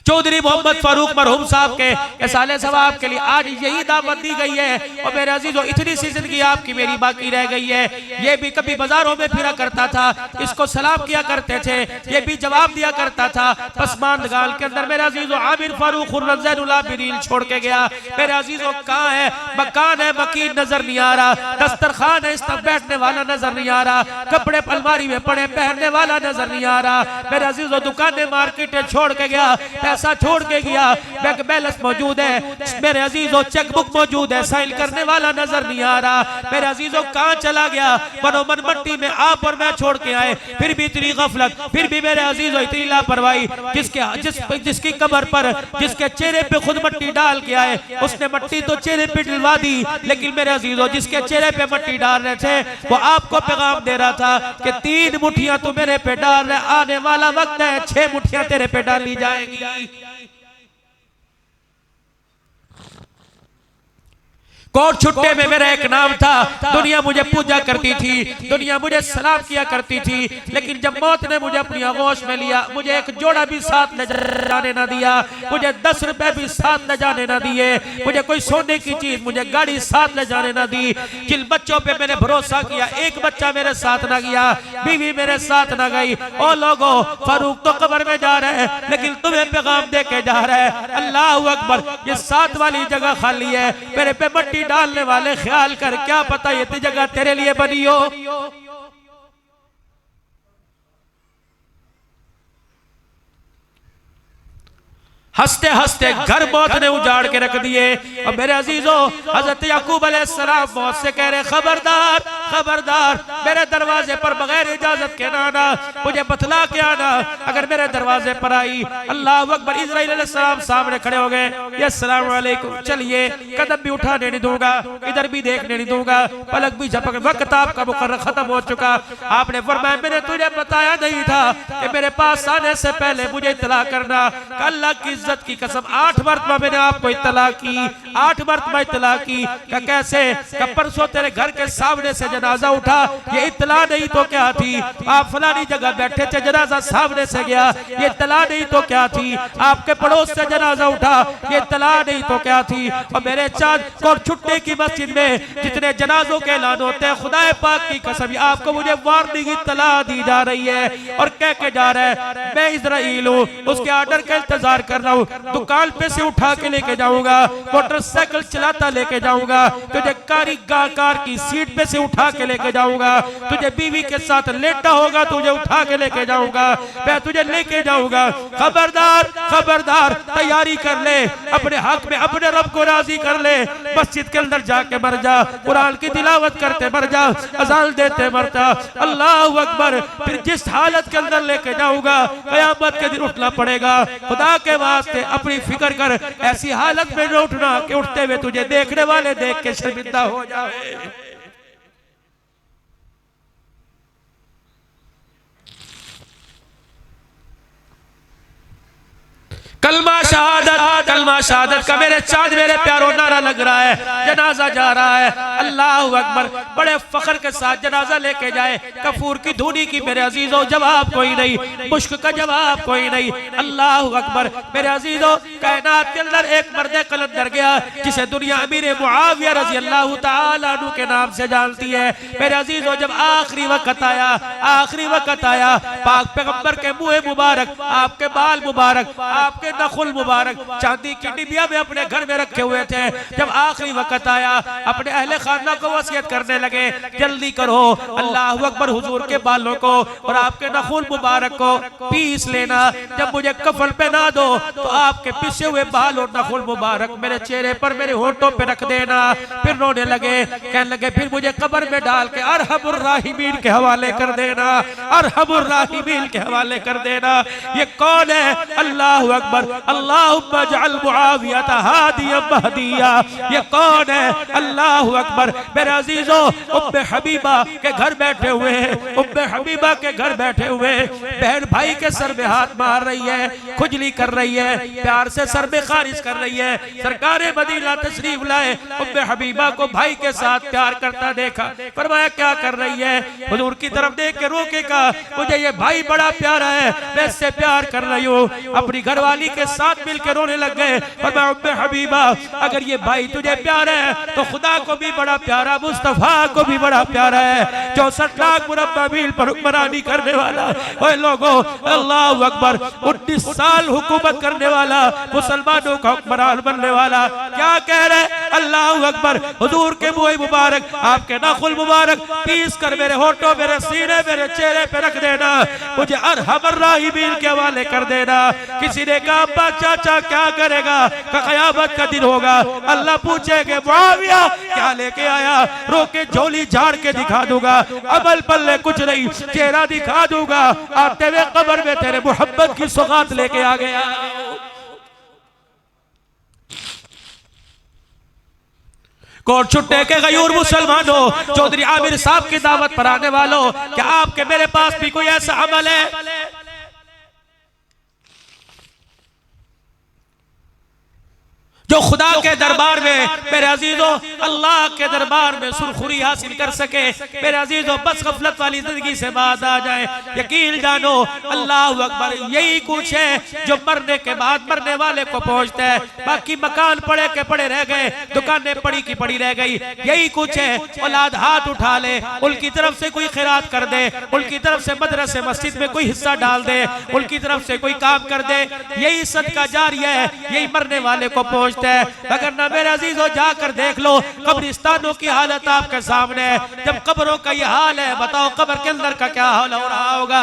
चौधरी मोहम्मद फारूक मरहूम साहब के साले सवाब के लिए आज यही दावत दी गई है। और मेरे अजीजों, इतनी सी जिंदगी आपकी मेरी बाकी रह गई है। ये भी कभी बाजारों में फिरा करता था, इसको सलाम किया करते थे, ये भी जवाब दिया करता था। पसमानदगाल के अंदर मेरे अजीजों आमिर फारूक ज़ैनुल आबिदीन छोड़ के गया। मेरे अजीजों कहाँ है मकान है, मकीन नजर नहीं आ रहा, दस्तरखान है, इस पर बैठने वाला नजर नहीं आ रहा, कपड़े अलमारी में पड़े पहनने वाला नजर नहीं आ रहा। मेरे अजीजों दुकानें मार्केटें छोड़ के गया, पैसा छोड़ के गया, बैंक बैलेंस मौजूद है, मेरे अजीजों चेकबुक मौजूद है, साइन करने वाला नजर नहीं आ रहा। मेरे अजीजों कहाँ चला गया? मनोमन मट्टी में आप और मैं छोड़ के आए, फिर भी इतनी गफलत, फिर भी मेरे अजीजों इतनी लापरवाही। जिसकी कब्र पर, जिसके चेहरे पे खुद मट्टी डाल के आए, उसने मट्टी तो चेहरे पे डलवा दी, लेकिन मेरे अजीजों जिसके चेहरे पे मट्टी डाल रहे थे वो आपको पैगाम दे रहा था कि 3 मुट्ठियां तू मेरे पे डाल रहे, आने वाला वक्त है 6 मुट्ठियां तेरे पे डाली जाएगी। कोट छुट्टे में मेरा एक नाम था, दुनिया मुझे पूजा करती थी, दुनिया मुझे सलाम किया करती थी, लेकिन जब मौत ने मुझे अपनी आगोश में लिया, मुझे एक जोड़ा भी साथ ले जाने ना दिया, मुझे 10 रुपए भी साथ ले जाने ना दिए, मुझे कोई सोने की चीज, मुझे गाड़ी साथ ले जाने ना दी। जिन बच्चों पे मैंने भरोसा किया, एक बच्चा मेरे साथ ना गया, बीवी मेरे साथ ना गई। ओ लोगो, फारूक तो कब्र में जा रहे हैं, लेकिन तुम्हें पैगाम दे के जा रहे हैं, अल्लाह अकबर, ये 7 वाली जगह खाली है, मेरे पे मट्टी डालने वाले ख्याल कर, क्या पता ये जगह तेरे लिए बनी हो। हंसते हंसते घर मौत ने उजाड़ के रख दिए। और मेरे अजीजों, हजरत याकूब अलैहिस्सलाम मौत से कह रहे खबरदार खबरदार, मेरे दरवाजे पर बगैर इजाजत के ना आना, मुझे बतला के आना, अगर मेरे दरवाजे पर आई। अल्लाह अकबर। इस्राईल अलैहिस्सलाम सामने खड़े हो गए, ये अस्सलाम वालेकुम, चलिए, कदम भी उठाने नहीं दूंगा, इधर भी देखने नहीं दूंगा, पलक भी झपक, वक्त आपका मुकर्रर खत्म हो चुका। आपने फरमाया मैंने तुझे बताया नहीं था कि मेरे पास आने से पहले मुझे इत्तला करना। अल्लाह की इज्जत की कसम 8 मरतबा मैंने आपको इत्तला की, 8 मरतबा इत्तला की। कैसे? परसों तेरे घर के सामने से जनाजा उठा, ये इत्तला नहीं तो क्या थी? आप फलानी जगह बैठे थे, जनाजा सामने से गया, ये इत्तला नहीं तो क्या थी? आपके पड़ोस से जनाजा उठा, ये इत्तला नहीं तो क्या थी? और मेरे चांद और छुट्टे की मस्जिद में जितने जनाजों के ऐलान होते हैं, खुदा पाक की कसम आपको मुझे वार्निंग इत्तला दी जा रही है और कह के जा रहा है मैं इजराइल हूँ, उसके ऑर्डर का इंतजार कर रहा हूँ, दुकान पे से उठा के लेके जाऊंगा, मोटरसाइकिल चलाता लेके जाऊंगा, तुझे कार की सीट पे से उठा के लेके जाऊंगा, तुझे बीवी के साथ लेटा होगा, तुझे उठा के लेके जाऊंगा, मैं तुझे लेके जाऊंगा। खबरदार खबरदार, तैयारी कर ले, अपने हक में अपने रब को राजी कर ले, मस्जिद के अंदर जाके मर जा, कुरान की तिलावत करते मर जा, अज़ान देते मर जा। अल्लाह अकबर। फिर जिस हालत के अंदर लेके जाऊंगा, क़यामत के दिन उठना पड़ेगा। खुदा के वास्ते अपनी फिक्र कर, ऐसी हालत में न उठना कि उठते हुए तुझे देखने वाले देख के शर्मिंदा हो जाए। कलमा शहादत का मेरे चाँद मेरे प्यारों नारा लग रहा है, जनाजा जा रहा है। अल्लाह अकबर। बड़े फख्र के साथ जनाजा लेके जाए, कफूर की धूनी की मेरे अजीजों जवाब कोई नहीं, मुश्क का जवाब कोई नहीं। अल्लाह अकबर। मेरे अजीजों, कायनात के अंदर एक मर्द कलंदर गया जिसे दुनिया अमीर मुआविया रजी अल्लाह तआला अन्हु के नाम से जानती है। मेरे अजीजों, जब आखिरी वक्त आया, आखिरी वक्त आया, पाक पैगंबर के मुंह मुबारक, आपके बाल मुबारक, आपके नखुल मुबारक चांदी की डिबिया में अपने घर में रखे हुए थे। जब आखिरी वक्त आया, अपने अहले खाना को वसीयत करने लगे, जल्दी करो, अल्लाह अकबर, हुजूर के बालों को और आपके नखुल मुबारक को पीस लेना, जब मुझे कफन पहना दो तो आपके पिसे हुए बाल और नखुल मुबारक मेरे चेहरे पर, मेरे होठों पे रख देना। फिर रोने लगे, कहने लगे फिर मुझे कब्र में डाल के अरहमुर राहिमीन के हवाले कर देना, अरहमुर राहिमीन के हवाले कर देना। ये कौन है? अल्लाह अकबर। अल्लाहुम्मा जअल मुआविया हादिया महदिया। ये कौन है? अल्लाहु अकबर। मेरे अजीजों, उम्मे हबीबा के घर बैठे हुए हैं, उम्मे हबीबा के घर बैठे हुए बहन भाई के सर में हाथ मार रही है, खुजली कर रही है, प्यार से सर में खारिज कर रही है। सरकारे मदीना तशरीफ लाए, उम्मे हबीबा को भाई के साथ प्यार करता देखा, फरमाया क्या कर रही है? हुजूर की तरफ देख के रोके का, मुझे ये भाई बड़ा प्यारा है, मैं इससे प्यार कर रही हूँ। अपनी घरवाली के साथ मिलकर रोने लग गए। फरमाया उम्मे हबीबा, अगर ये भाई तुझे प्यारा है तो खुदा को भी बड़ा प्यारा, मुस्तफा को भी बड़ा प्यारा है, 64 लाख मुरब्बा मील पर हुक्मरानी करने वाला। ओए लोगों, अल्लाहु अकबर, 19 साल हुकूमत करने वाला, मुसलमानों का हुक्मरान बनने वाला, क्या कह रहे? अल्लाहु अकबर। हुजूर के मुंह मुबारक, आपके नाखुल मुबारक पीस कर मेरे होठों, मेरे सीने, मेरे चेहरे पे रख देना, मुझे अरहमर राहिमीन के हवाले कर देना। किसी ने कहा अब्बा चाचा क्या करेगा? क़यामत का दिन होगा, अल्लाह पूछेंगे मुआविया क्या लेके आया? रोके झोली झाड़ के दिखा दूंगा, अमल पल्ले कुछ नहीं, चेहरा दिखा दूंगा, आते हुए कब्र में तेरे मोहब्बत की सौगात लेके आ गया। कोट छुट्टे के गयूर मुसलमानों, चौधरी आमिर साहब की दावत पर आने वालों, क्या आपके मेरे पास भी कोई ऐसा अमल है जो खुदा के दरबार में, मेरे अजीजों, अल्लाह के दरबार में सुरखुरी हासिल कर सके? मेरे अजीजों, बस गफलत वाली जिंदगी से बात आ जाए। यकीन जानो, अल्लाह अकबर, यही कुछ है जो मरने के बाद मरने वाले को पहुंचता है। बाकी मकान पड़े के पड़े रह गए, दुकानें पड़ी की पड़ी रह गई, यही कुछ है। औलाद हाथ उठा ले, उनकी तरफ से कोई खैरात कर दे, उनकी तरफ से मदरसे मस्जिद में कोई हिस्सा डाल दे, उनकी तरफ से कोई काम कर दे, यही सदका जारिया है, यही मरने वाले को पहुंच है। अगर ना मेरे अजीजों, जाकर देख लो कब्रिस्तानों की हालत आपके सामने है। जब कब्रों का ये हाल है, बताओ कब्र के अंदर का क्या हाल हो रहा होगा?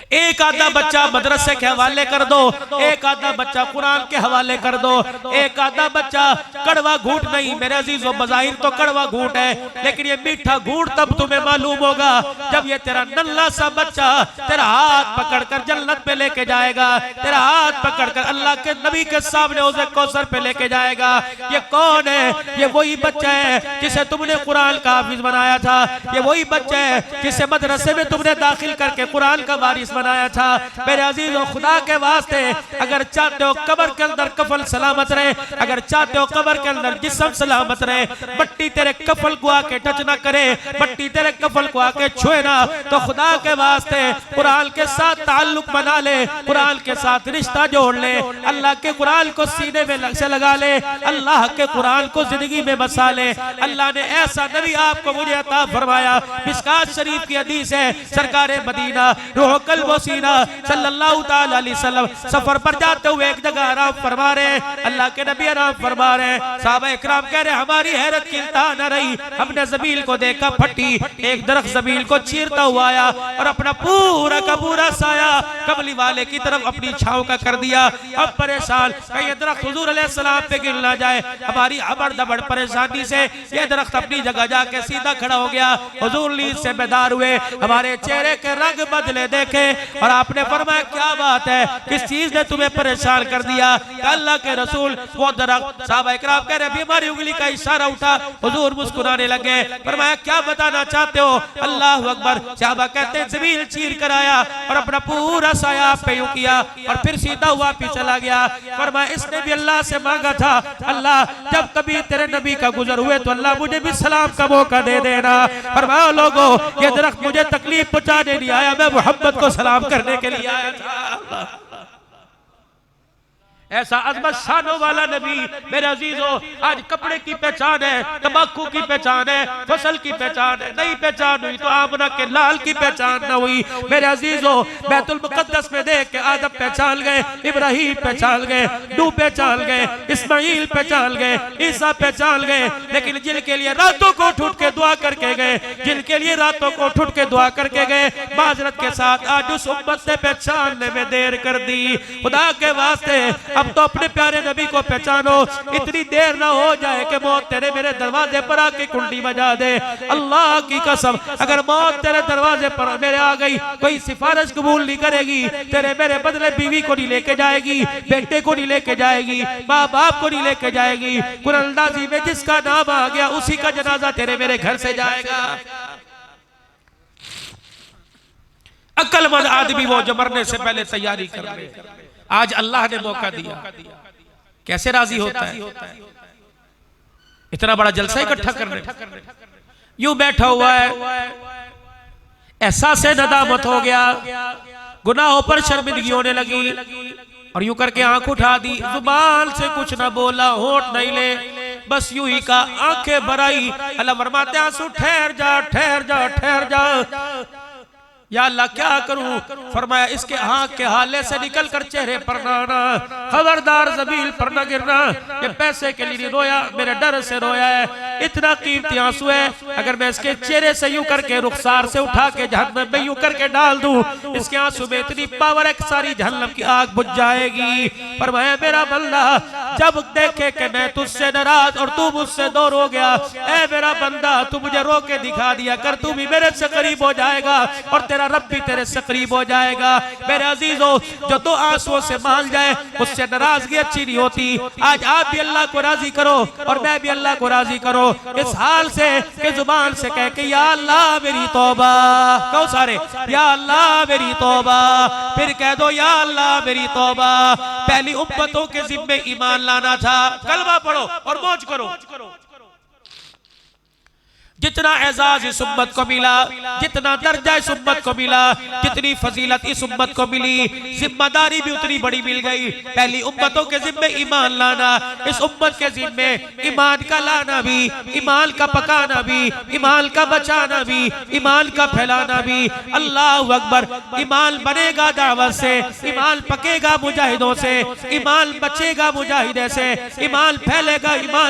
एक आधा बच्चा मदरसे के हवाले कर दो, एक आधा बच्चा कुरान के हवाले कर दो, एक आधा बच्चा कड़वा घूट नहीं, मेरे अजीजों, बज़ाहिर तो कड़वा घूट है, लेकिन ये मीठा घूट तब तुम्हें मालूम होगा जब ये तेरा नन्हा सा बच्चा तेरा हाथ पकड़कर जन्नत पे लेके जाएगा, तेरा हाथ पकड़कर अल्लाह के नबी के सामने उसे कौसर पे लेके जाएगा। ये कौन है? ये वही बच्चा है जिसे तुमने कुरान का हाफिज बनाया था, ये वही बच्चा है जिसे मदरसे में तुमने दाखिल करके कुरान का वारिस बनाया था। मेरे अजीजों, खुदा के वास्ते, अगर चाहते हो कब्र के अंदर कफल सलामत रहे, अगर चाहते हो कब्र के अंदर जिस्म सलामत रहे, मट्टी तेरे कफल को आके टच ना करे, मट्टी तेरे कफल को आके छुए ना, तो खुदा के वास्ते कुरान के साथ ताल्लुक बना ले, कुरान के साथ रिश्ता जोड़ ले, अल्लाह के कुरान को सीने में से लगा ले, अल्लाह के कुरान को जिंदगी में बसा ले। अल्लाह ने ऐसा नबी आपको मुझे अता फरमाया। मिशकात शरीफ की हदीस है, सरकारे मदीना रूह वसीना सल्लल्लाहु ताला अलैहि वसल्लम सफर पर जाते हुए एक जगह आराम फरमा रहे, अल्लाह के नबी आराम फरमा रहे। साहबा इकराम कह रहे, हमारी हैरत की इंतहा न रही, हमने ज़मील को देखा फटी, एक दरख्त ज़मील को चीरता हुआ आया और अपना पूरा का पूरा साया कमली वाले की तरफ अपनी छांव का कर दिया। अब परेशान, कहीं दरख्त हुजूर अलैहिस्सलाम पे गिर ना जाए, हमारी अबड़ दबड़ परेशानी से ये दरख्त अपनी जगह जाके सीधा खड़ा हो गया। हुजूर नींद से बेदार हुए, हमारे चेहरे के रंग बदले देखे और आपने फरमाया क्या बात है, किस चीज ने तुम्हें परेशान कर दिया? अल्लाह के रसूल, वो दरख्त। साहबा इकराम कह रहे, हमारी उंगली का इशारा उठा, हुजूर मुस्कुराने लगे, फरमाया क्या बताना चाहते हो? अल्लाह अकबर। साहबा कहते हैं ज़मीन चीर कर आया और अपना पूरा साया आप पे यूं किया और फिर सीधा हुआ भी चला गया। फरमाया इसने भी अल्लाह से मांगा था, अल्लाह जब कभी तेरे नबी का गुजर हुए तो अल्लाह मुझे भी सलाम का मौका दे देना। फरमाया लोगों, ये दरख्त मुझे तकलीफ पहुंचाने नहीं आया, मैं मोहब्बत को सलाम करने के लिए आया था। ऐसा अज़मत शानों वाला नबी मेरे अजीजों, आज कपड़े की पहचान है, तंबाकू की पहचान है, फसल की पहचान है, नहीं पहचान हुई तो आमना के लाल की पहचान न हुई। मेरे अजीजों, बैतुल मुक़द्दस में देख के आदम पहचान गए, इब्राहिम पहचान गए, नूह पहचान गए, इस्माइल पहचान गए, ईसा पहचान गए, लेकिन जिनके लिए रातों को उठ के दुआ करके गए, जिनके लिए रातों को उठ के दुआ करके गए, माजरत के साथ आज उस उम्मत ने पहचानने में देर कर दी। खुदा के वास्ते अब तो अपने प्यारे नबी को पहचानो, इतनी देर ना हो जाए कि मौत तेरे मेरे दरवाजे पर आके कुंडी बजा दे। अल्लाह की कसम, अगर मौत तेरे दरवाजे पर मेरे आ गई, कोई सिफारिश कबूल नहीं करेगी, तेरे मेरे बदले बीवी को नहीं लेके जाएगी, बेटे को नहीं लेके जाएगी, माँ बाप को नहीं लेके जाएगी। कुरानंदाजी में जिसका नाम आ गया उसी का जनाजा तेरे मेरे घर से जाएगा। अक्लमंद आदमी वो जो मरने से पहले तैयारी कर ले। आज अल्लाह ने मौका दिया, कैसे राजी होता है इतना बड़ा जलसा इकट्ठा करने। यूं बैठा हुआ है, एहसास नदामत हो गया, गुनाहों पर शर्मिंदगी होने लगी, और यूं करके आंख उठा दी, जुबान से कुछ ना बोला, होठ नहीं ले, बस यूं ही का आंखें भराई। अल्लाह फरमाते आंसू ठहर जा ठहर जा ठहर जा। या अल्लाह क्या करूं? फरमाया इसके आंख के हाले से निकल कर चेहरे पर ना आना, खबरदार ज़मीन पर न गिरना। ये पैसे के लिए रोया, मेरे डर से रोया है, इतना कीमती आंसू है, अगर मैं इसके चेहरे से यूं करके रुखसार से उठा के जहन्नम में यूं करके डाल दूं, इसके आंसू में इतनी पावर है कि सारी जहन्नम की आग बुझ जाएगी। फरमाया मेरा बंदा जब देखे कि मैं तुझसे नाराज और तू मुझसे दूर हो गया, ऐ मेरा बंदा तू मुझे रो के दिखा दिया कर, तू भी मेरे से करीब हो जाएगा और तेरा रब भी तेरे से करीब हो जाएगा। मेरे अजीजों, जो तो आंसुओं से मान जाए उससे नाराजगी अच्छी नहीं होती। आज आप भी अल्लाह को राजी करो और मैं भी अल्लाह को राजी करो, इस हाल से कि जुबान से कह के या अल्लाह मेरी तौबा, कहो सारे या अल्लाह मेरी तौबा, फिर कह दो या अल्लाह मेरी तौबा। पहली उम्मतों के जिम्मे ईमान लाना था, कलमा पढ़ो और मौज करो। जितना एजाज इस उम्मत को मिला, जितना दर्जा इस उम्मत को मिला, जितनी फजीलत इस उम्मत को मिली, जिम्मेदारी भी उतनी बड़ी मिल गई। पहली उम्मतों के जिम्मे ईमान लाना, इस उम्मत के जिम्मे ईमान का लाना भी, ईमान का पकाना भी, ईमान का बचाना भी, ईमान का फैलाना भी। अल्लाह अकबर। ईमान बनेगा दावत से, ईमान पकेगा मुजाहिदों से, ईमान बचेगा मुजाहिदे से, ईमान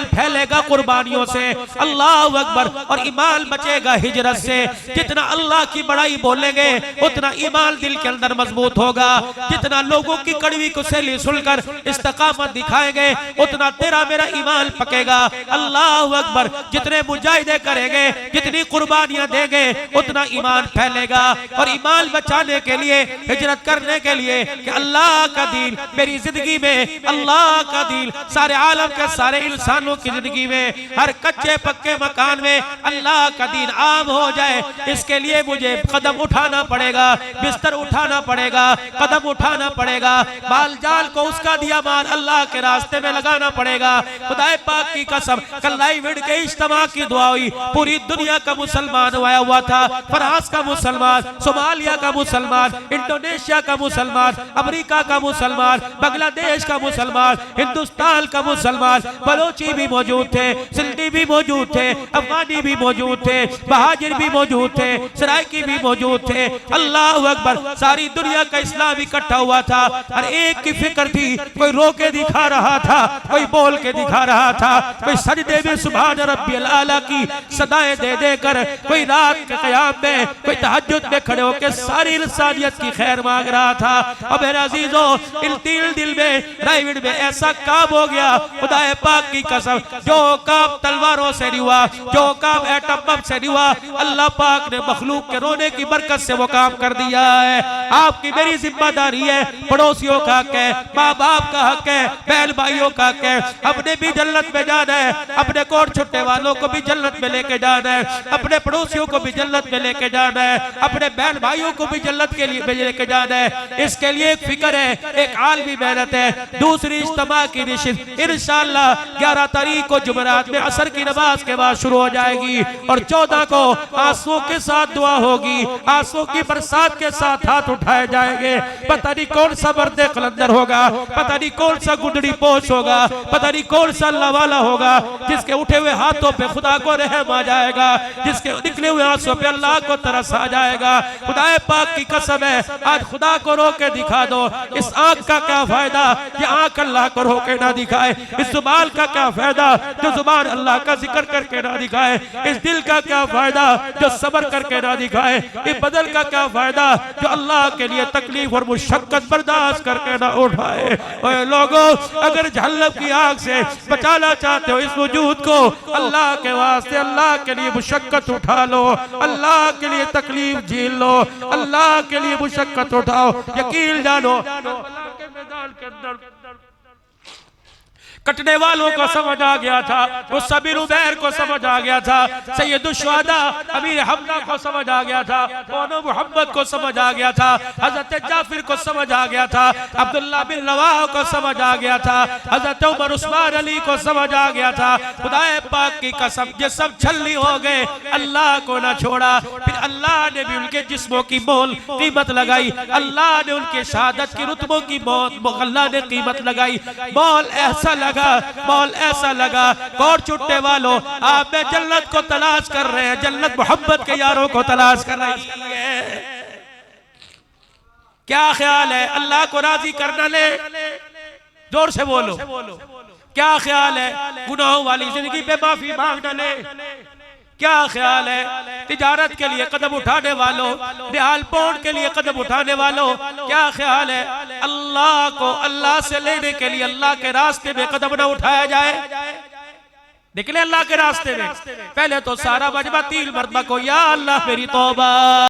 फैलेगा कुर्बानियों से। अल्लाह अकबर। और ईमान बचेगा हिजरत से। जितना अल्लाह की बड़ाई बोलेंगे उतना ईमान दिल के अंदर मजबूत होगा। जितना लोगों की कड़वी कुसेली सुनकर इस्तिकामत दिखाएंगे उतना तेरा मेरा ईमान पकेगा। अल्लाह अकबर। जितने मुजाहिदे करेंगे, जितनी कुर्बानियां देंगे उतना ईमान फैलेगा। और ईमान बचाने के लिए, हिजरत करने के लिए कि अल्लाह का दीन मेरी जिंदगी में, अल्लाह का दीन सारे आलम के सारे इंसानों की जिंदगी में, हर कच्चे पक्के मकान में अल्लाह का दीन आम हो जाए, इसके लिए मुझे कदम उठाना पड़ेगा, बिस्तर उठाना पड़ेगा, कदम उठाना पड़ेगा। माल जाल को उसका दिया माल अल्लाह के रास्ते में लगाना पड़ेगा। खुदाए पाक की कसम, कल लाइव के इज्तिमा की दुआ हुई, पूरी दुनिया का मुसलमान आया हुआ था। फ्रांस का मुसलमान, सोमालिया का मुसलमान, इंडोनेशिया का मुसलमान, अमेरिका का मुसलमान, बांग्लादेश का मुसलमान, हिंदुस्तान का मुसलमान, बलोची भी मौजूद थे, सिंधी भी मौजूद थे, अफगानी भी मौजूद थे, बहाजिर भी मौजूद थे, सराइकी भी मौजूद थे। अल्लाह अकबर। सारी दुनिया का इस्लाम इकट्ठा हुआ था। हर एक की फिक्र थी, कोई रो के दिखा रहा था, कोई बोल के दिखा रहा था, कोई सजदे में सुभान रब्बियल आला की सदाएं दे देकर, कोई रात के क़याम में, कोई तहज्जुद में खड़े होकर सारी इंसानियत की खैर मांग रहा था। और मेरे अजीजों, इन दिल में राइविड में ऐसा काम हो गया, खुदाए पाक की कसम, जो काम तलवारों से नहीं हुआ, जो काम एटम बम से नहीं हुआ, अल्लाह पाक ने मखलूक के रोने की बरकत से वो काम कर दिया है। आपकी मेरी जिम्मेदारी है, पड़ोसियों का हक है, माँ बाप का हक है, बहन भाइयों का हक है। अपने भी जन्नत में जाना है, अपने कोट छुट्टे वालों को भी जन्नत में लेके जाना है, अपने पड़ोसियों को भी जन्नत में लेके जाना है, अपने बहन भाइयों को भी जन्नत के लिए लेके जाना है। इसके लिए एक फिक्र है, एक आलमी मेहनत है। दूसरी इज्तिमा की निशित इंशाअल्लाह 11 तारीख को जुमेरात में असर की नमाज के बाद शुरू हो जाएगी और 14 को आंसुओं के साथ दुआ होगी, आंसुओं की बरसात के साथ हाथ उठाए जाएंगे। पता नहीं कौन सा मर्दे कलंदर होगा, पता नहीं कौन सा गुदड़ी पोश होगा, पता नहीं कौन सा अल्लाह वाला होगा, जिसके उठे हुए हाथों पे खुदा को रहम आ जाएगा, जिसके निकले हुए आंसुओं पे अल्लाह को तरस आ जाएगा। खुदाए पाक की कसम है, आज खुदा को रो के दिखा दो। इस आंख का क्या फायदा, ये आंख अल्लाह को रो के ना दिखाए। इस जुबान का क्या फायदा, जो जुबान अल्लाह का जिक्र करके ना दिखाए। इस दिल का क्या फायदा जो सब्र करके ना दिखाए, इस बदल का क्या फायदा जो अल्लाह के लिए तकलीफ और मुशक्कत बर्दाश्त करके ना उठाए। ओए लोगों, अगर जहन्नम की आग से बचाना चाहते हो इस वजूद को, अल्लाह के वास्ते अल्लाह के लिए मुशक्कत उठा लो, अल्लाह के लिए तकलीफ झेल लो, अल्लाह के लिए मुशक्कत उठाओ। यकीन जानो के मैदान के अंदर कटने वालों को समझ आ गया था, उस सबीर उबैर को समझ आ गया था, सैयदुल शुहदा अमीर हमजा को समझ आ गया था, ओनो मोहम्मद को समझ आ गया था, हजरत जाफिर को समझ आ गया था, अब्दुल्ला बिन रवाह को समझ आ गया था, हजरत उमर उस्मान अली को समझ आ गया था। खुदाए पाक की कसम, ये सब छलनी हो गए, अल्लाह को ना छोड़ा। फिर अल्लाह ने भी उनके जिस्मों की मोल कीमत लगाई, अल्लाह ने उनके शहादत की रुतबों की अल्लाह ने कीमत लगाई। मोल ऐसा मौल ऐसा लगा, कौर छुट्टे वालों आप में जन्नत को तलाश कर रहे हैं, जन्नत मोहब्बत के यारों को तलाश कर रही है। क्या ख्याल है अल्लाह को राजी करना ले? जोर से बोलो, क्या ख्याल है गुनाहों वाली जिंदगी पे माफी मांग डाले? क्या ख्याल है तिजारत के लिए कदम उठाने वालों, निहाल पौंड के लिए कदम उठाने वालों, क्या ख्याल है अल्लाह को अल्लाह से लेने के लिए अल्लाह के रास्ते में कदम न उठाया जाए? निकले अल्लाह के रास्ते में, पहले तो सारा मजमा 3 मरतबा को या अल्लाह मेरी तौबा